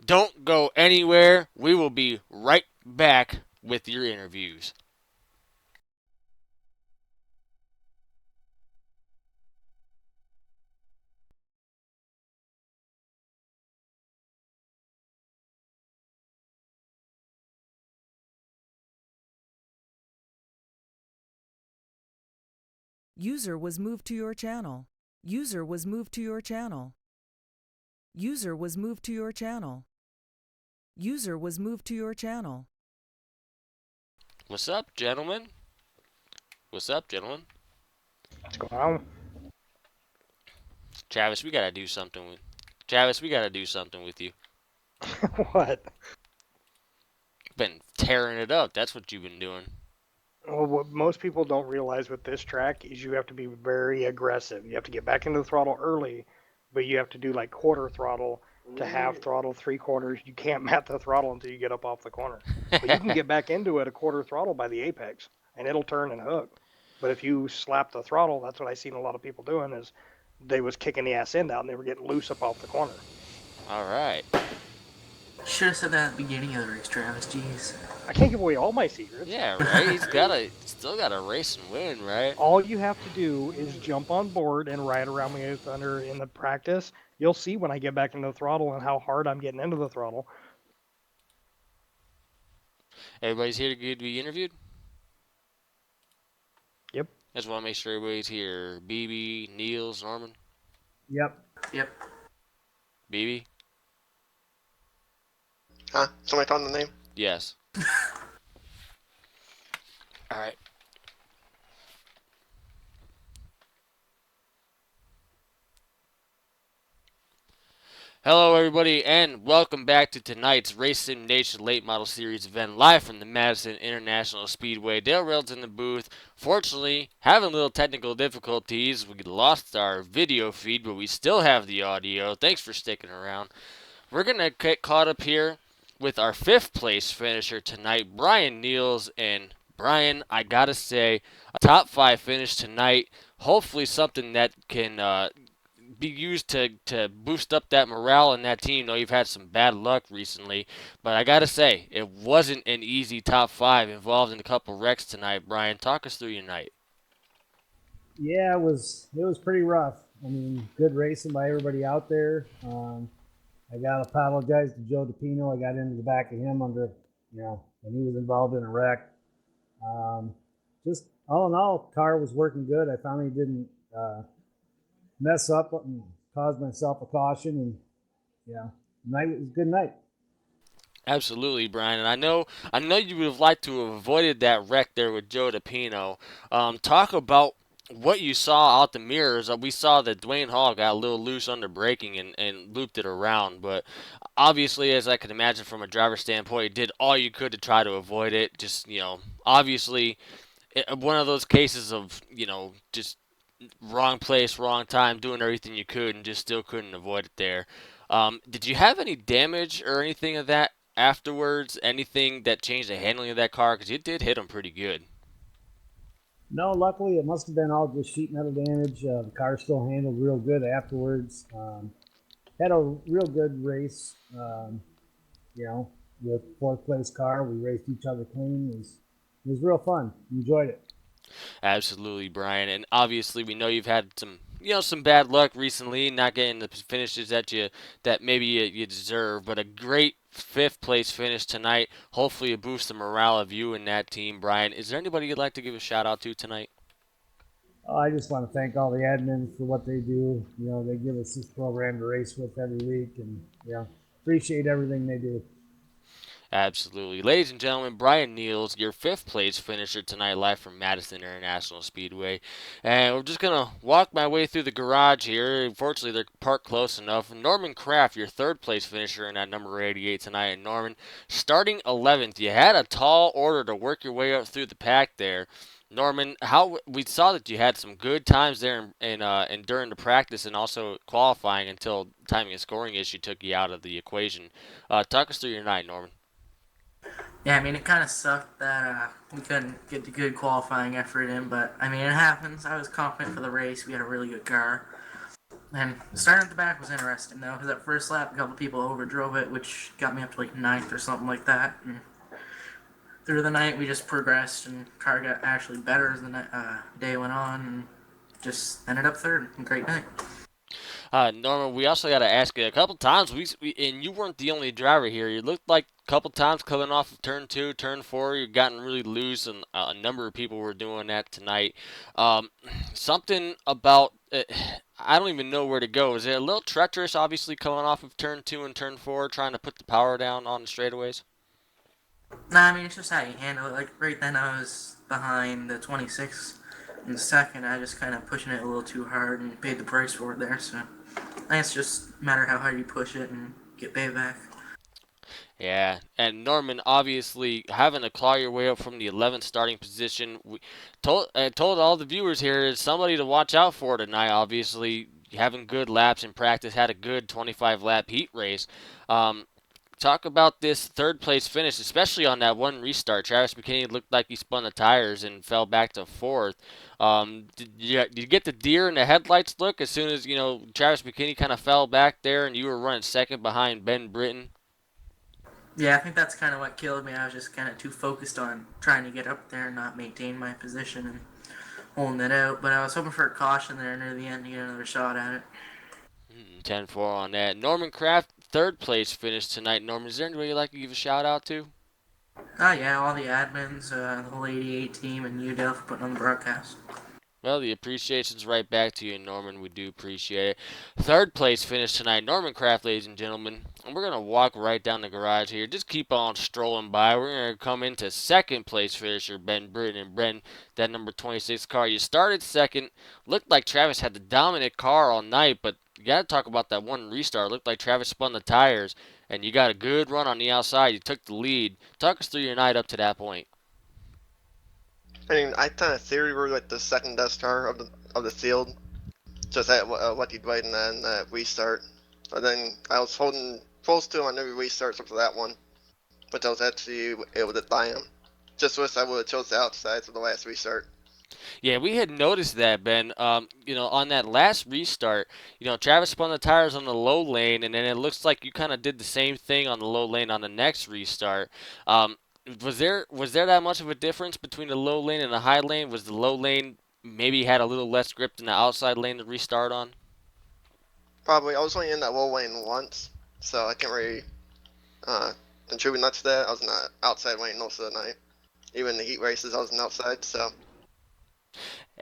Don't go anywhere. We will be right back with your interviews. User was moved to your channel. User was moved to your channel. User was moved to your channel. User was moved to your channel. What's up, gentlemen? What's up, gentlemen? What's going on? Travis, we gotta do something with you. What? Been tearing it up. That's what you've been doing. Well, what most people don't realize with this track is you have to be very aggressive. You have to get back into the throttle early, but you have to do like quarter throttle to half throttle, 3/4. You can't mat the throttle until you get up off the corner. But you can get back into it a quarter throttle by the apex, and it'll turn and hook. But if you slap the throttle, that's what I seen a lot of people doing is they was kicking the ass end out and they were getting loose up off the corner. All right. Should have said that at the beginning of the race, Travis. Jeez. I can't give away all my secrets. Yeah, right. He's still gotta race and win, right? All you have to do is jump on board and ride around me with Thunder in the practice. You'll see when I get back into the throttle and how hard I'm getting into the throttle. Everybody's here to be interviewed. Yep. Just want to make sure everybody's here. BB, Niels, Norman. Yep. BB. Huh? Somebody found the name? Yes. All right. Hello, everybody, and welcome back to tonight's Race Sim Nation Late Model Series event live from the Madison International Speedway. Dale Reynolds in the booth. Fortunately, having a little technical difficulties. We lost our video feed, but we still have the audio. Thanks for sticking around. We're going to get caught up here with our 5th place finisher tonight, Brian Niels. And Brian, I got to say, a top 5 finish tonight. Hopefully something that can be used to boost up that morale in that team. I know you've had some bad luck recently, but I gotta say, it wasn't an easy top 5 involved in a couple wrecks tonight. Brian, talk us through your night. Yeah, it was pretty rough. I mean, good racing by everybody out there. I got to apologize to Joe DePino. I got into the back of him when he was involved in a wreck. Just all in all, car was working good. I finally didn't mess up and cause myself a caution. And yeah, night was a good night. Absolutely, Brian. And I know you would have liked to have avoided that wreck there with Joe DePino. Talk about what you saw out the mirrors. We saw that Dwayne Hall got a little loose under braking and looped it around. But obviously, as I can imagine from a driver's standpoint, you did all you could to try to avoid it. Just, obviously, one of those cases of, just wrong place, wrong time, doing everything you could, and just still couldn't avoid it there. Did you have any damage or anything of that afterwards? Anything that changed the handling of that car? Because you did hit him pretty good. No, luckily it must have been all just sheet metal damage. The car still handled real good afterwards. Had a real good race. With fourth place car, we raced each other clean. It was real fun. Enjoyed it. Absolutely, Brian. And obviously, we know you've had some bad luck recently, not getting the finishes that maybe you deserve. But a great fifth place finish tonight. Hopefully, it boosts the morale of you and that team, Brian. Is there anybody you'd like to give a shout out to tonight? I just want to thank all the admins for what they do. They give us this program to race with every week, and appreciate everything they do. Absolutely. Ladies and gentlemen, Brian Niels, your fifth place finisher tonight, live from Madison International Speedway. And we're just going to walk my way through the garage here. Unfortunately, they're parked close enough. Norman Kraft, your third place finisher in that number 88 tonight. And Norman, starting 11th, you had a tall order to work your way up through the pack there. Norman, how we saw that you had some good times there and during the practice and also qualifying until timing and scoring issue took you out of the equation. Talk us through your night, Norman. Yeah, I mean, it kind of sucked that we couldn't get the good qualifying effort in, but, I mean, it happens. I was confident for the race. We had a really good car. And starting at the back was interesting, though, because that first lap, a couple people overdrove it, which got me up to, 9th or something like that. And through the night, we just progressed, and the car got actually better as the day went on, and just ended up third. Great night. Norman, we also got to ask you a couple times. And you weren't the only driver here. You looked like a couple times coming off of turn 2, turn 4. You've gotten really loose, and a number of people were doing that tonight. Something about I don't even know where to go. Is it a little treacherous, obviously, coming off of turn 2 and turn 4, trying to put the power down on the straightaways? Nah, I mean, it's just how you handle it. Right then I was behind the 26 in the second. I just kind of pushing it a little too hard and paid the price for it there, so I think it's just a matter of how hard you push it and get payback. Yeah, and Norman, obviously having to claw your way up from the 11th starting position, we told all the viewers here is somebody to watch out for tonight. Obviously, having good laps in practice, had a good 25 lap heat race. Talk about this third place finish, especially on that one restart. Travis McKinney looked like he spun the tires and fell back to fourth. Did you get the deer in the headlights look as soon as Travis McKinney kind of fell back there and you were running second behind Ben Britton? Yeah, I think that's kind of what killed me. I was just kind of too focused on trying to get up there and not maintain my position and holding it out. But I was hoping for a caution there near the end to get another shot at it. 10-4 on that. Norman Kraft, third place finish tonight. Norman, is there anybody you'd like to give a shout out to? Oh, yeah, all the admins, the whole 88 team, and you, Dale, for putting on the broadcast. Well, the appreciation's right back to you, Norman. We do appreciate it. Third place finish tonight, Norman Kraft, ladies and gentlemen. And we're going to walk right down the garage here. Just keep on strolling by. We're going to come into second place finisher, Ben Britton. And Ben, that number 26 car. You started second. Looked like Travis had the dominant car all night, but you got to talk about that one restart. Looked like Travis spun the tires, and you got a good run on the outside. You took the lead. Talk us through your night up to that point. I mean, I kind of theory we're like the second best car of the field, just at Lucky Dwight and then restart. But then I was holding close to him on every restart except for that one, but I was actually able to buy him. Just wish I would have chose the outside for the last restart. Yeah, we had noticed that, Ben. On that last restart, Travis spun the tires on the low lane, and then it looks like you kind of did the same thing on the low lane on the next restart. Was there that much of a difference between the low lane and the high lane? Was the low lane maybe had a little less grip than the outside lane to restart on? Probably. I was only in that low lane once, so I can't really contribute much to that. I was in the outside lane most of the night. Even in the heat races, I was in outside, so.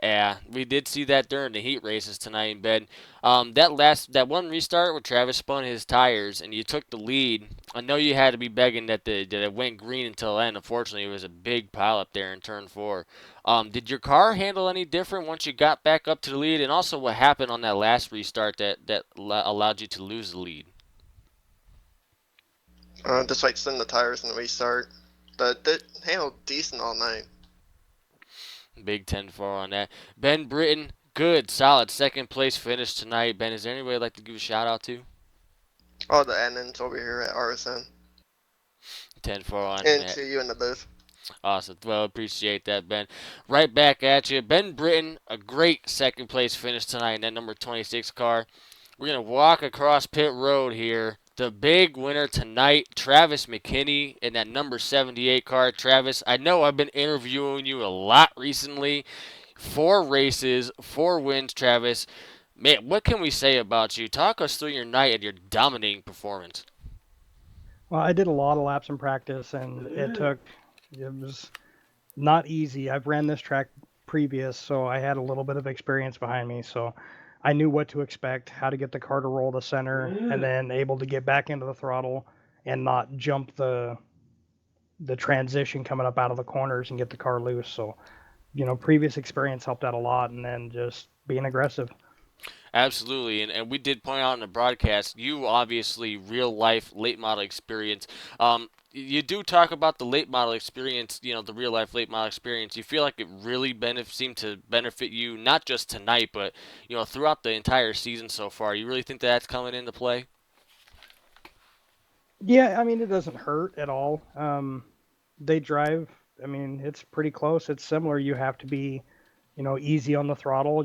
Yeah, we did see that during the heat races tonight, Ben. That one restart where Travis spun his tires and you took the lead. I know you had to be begging that it went green until then. Unfortunately, it was a big pile up there in turn 4. Did your car handle any different once you got back up to the lead? And also, what happened on that last restart that allowed you to lose the lead? Just like spin the tires and restart. But it handled decent all night. Big 10-4 on that. Ben Britton, good, solid second place finish tonight. Ben, is there anybody you'd like to give a shout out to? All the admins over here at RSN. 10-4 on And that. to you in the booth. Awesome. Well, appreciate that, Ben. Right back at you. Ben Britton, a great second place finish tonight in that number 26 car. We're going to walk across pit road here. The big winner tonight, Travis McKinney in that number 78 car. Travis, I know I've been interviewing you a lot recently. 4 races, 4 wins, Travis. Man, what can we say about you? Talk us through your night and your dominating performance. Well, I did a lot of laps in practice, and it was not easy. I've ran this track previous, so I had a little bit of experience behind me. So I knew what to expect, how to get the car to roll the center, and then able to get back into the throttle and not jump the transition coming up out of the corners and get the car loose. So, previous experience helped out a lot, and then just being aggressive. Absolutely, and we did point out in the broadcast, you obviously real life late model experience. You do talk about the late model experience, the real life late model experience. You feel like it really seemed to benefit you, not just tonight, but throughout the entire season so far. You really think that's coming into play? Yeah, I mean, it doesn't hurt at all. They drive, I mean, it's pretty close. It's similar. You have to be, easy on the throttle.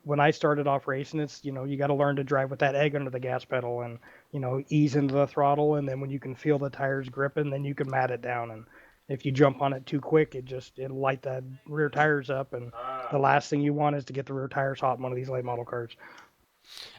When I started off racing, it's, you got to learn to drive with that egg under the gas pedal and, ease into the throttle. And then when you can feel the tires gripping, then you can mat it down. And if you jump on it too quick, it'll light the rear tires up. And the last thing you want is to get the rear tires hot in one of these late model cars.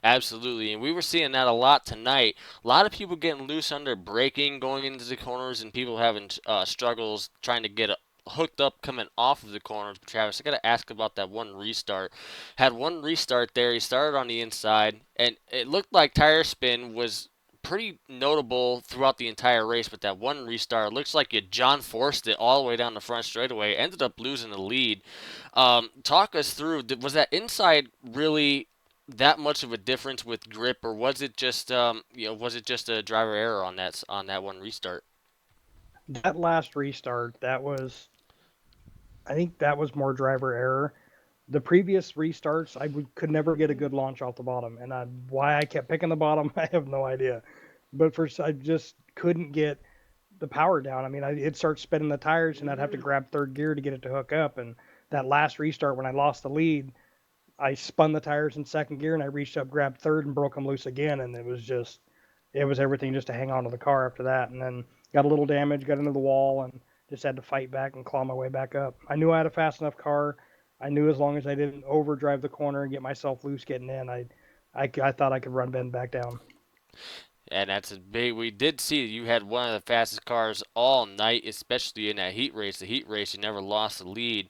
Absolutely, and we were seeing that a lot tonight. A lot of people getting loose under braking going into the corners, and people having struggles trying to get hooked up coming off of the corners. But Travis, I got to ask about that one restart. Had one restart there. He started on the inside, and it looked like tire spin was pretty notable throughout the entire race. But that one restart looks like you John forced it all the way down the front straightaway. Ended up losing the lead. Talk us through. Was that inside really that much of a difference with grip, or was it just was it just a driver error on that one restart? That last restart, I think that was more driver error. The previous restarts, could never get a good launch off the bottom, and why I kept picking the bottom, I have no idea. But I just couldn't get the power down. I mean, it'd start spinning the tires, and I'd have to grab third gear to get it to hook up. And that last restart, when I lost the lead, I spun the tires in second gear, and I reached up, grabbed third, and broke them loose again. And it was everything just to hang on to the car after that. And then got a little damage, got into the wall, and just had to fight back and claw my way back up. I knew I had a fast enough car. I knew as long as I didn't overdrive the corner and get myself loose getting in, I thought I could run Ben back down. And that's a big. We did see you had one of the fastest cars all night, especially in that heat race. The heat race, you never lost the lead.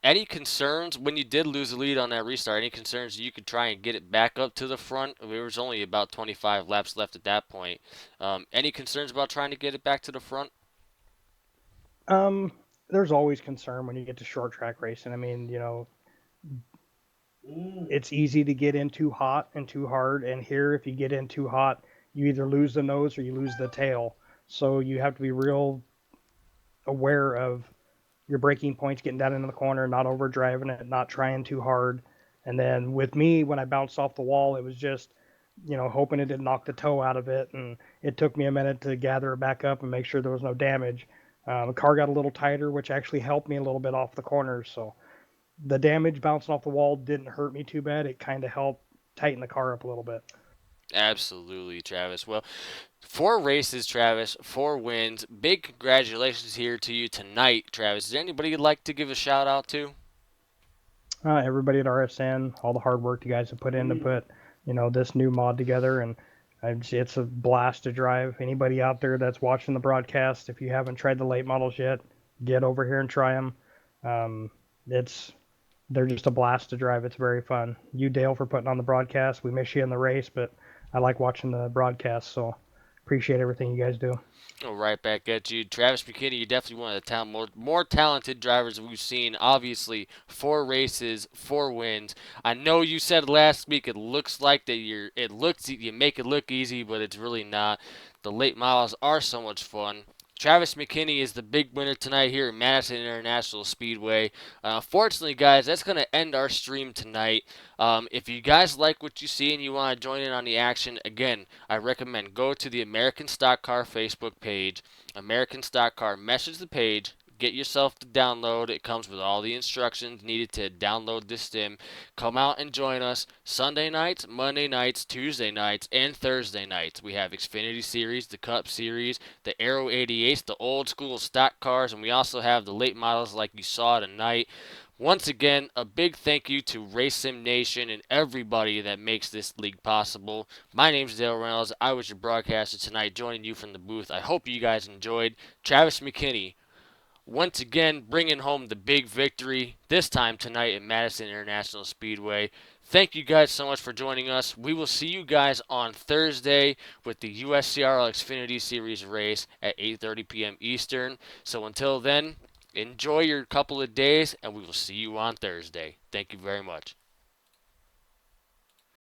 Any concerns when you did lose the lead on that restart? Any concerns you could try and get it back up to the front? There was only about 25 laps left at that point. Any concerns about trying to get it back to the front? There's always concern when you get to short track racing. I mean, it's easy to get in too hot and too hard. And here, if you get in too hot, you either lose the nose or you lose the tail. So you have to be real aware of your braking points, getting down into the corner, not overdriving it, not trying too hard. And then with me, when I bounced off the wall, it was just, hoping it didn't knock the toe out of it. And it took me a minute to gather it back up and make sure there was no damage. The car got a little tighter, which actually helped me a little bit off the corners. So the damage bouncing off the wall didn't hurt me too bad. It kind of helped tighten the car up a little bit. Absolutely, Travis. Well, 4 races, Travis, 4 wins. Big congratulations here to you tonight, Travis. Is there anybody you'd like to give a shout out to? Everybody at RSN, all the hard work you guys have put in to put, this new mod together, and it's a blast to drive. Anybody out there that's watching the broadcast, if you haven't tried the late models yet, get over here and try them. It's they're just a blast to drive. It's very fun. You, Dale, for putting on the broadcast. We miss you in the race, but I like watching the broadcast, so appreciate everything you guys do. Oh, right back at you. Travis McKinney, you're definitely one of the more talented drivers we've seen. Obviously, 4 races, 4 wins. I know you said last week it looks like that you make it look easy, but it's really not. The late models are so much fun. Travis McKinney is the big winner tonight here at Madison International Speedway. Unfortunately, guys, that's going to end our stream tonight. If you guys like what you see and you want to join in on the action, again, I recommend go to the American Stock Car Facebook page, American Stock Car, message the page, get yourself the download. It comes with all the instructions needed to download this sim. Come out and join us Sunday nights, Monday nights, Tuesday nights, and Thursday nights. We have Xfinity Series, the Cup Series, the Aero 88s, the old school stock cars, and we also have the late models like you saw tonight. Once again, a big thank you to Race Sim Nation and everybody that makes this league possible. My name's Dale Reynolds. I was your broadcaster tonight, joining you from the booth. I hope you guys enjoyed. Travis McKinney, once again, bringing home the big victory, this time tonight at Madison International Speedway. Thank you guys so much for joining us. We will see you guys on Thursday with the USCRL Xfinity Series race at 8:30 p.m. Eastern. So until then, enjoy your couple of days, and we will see you on Thursday. Thank you very much.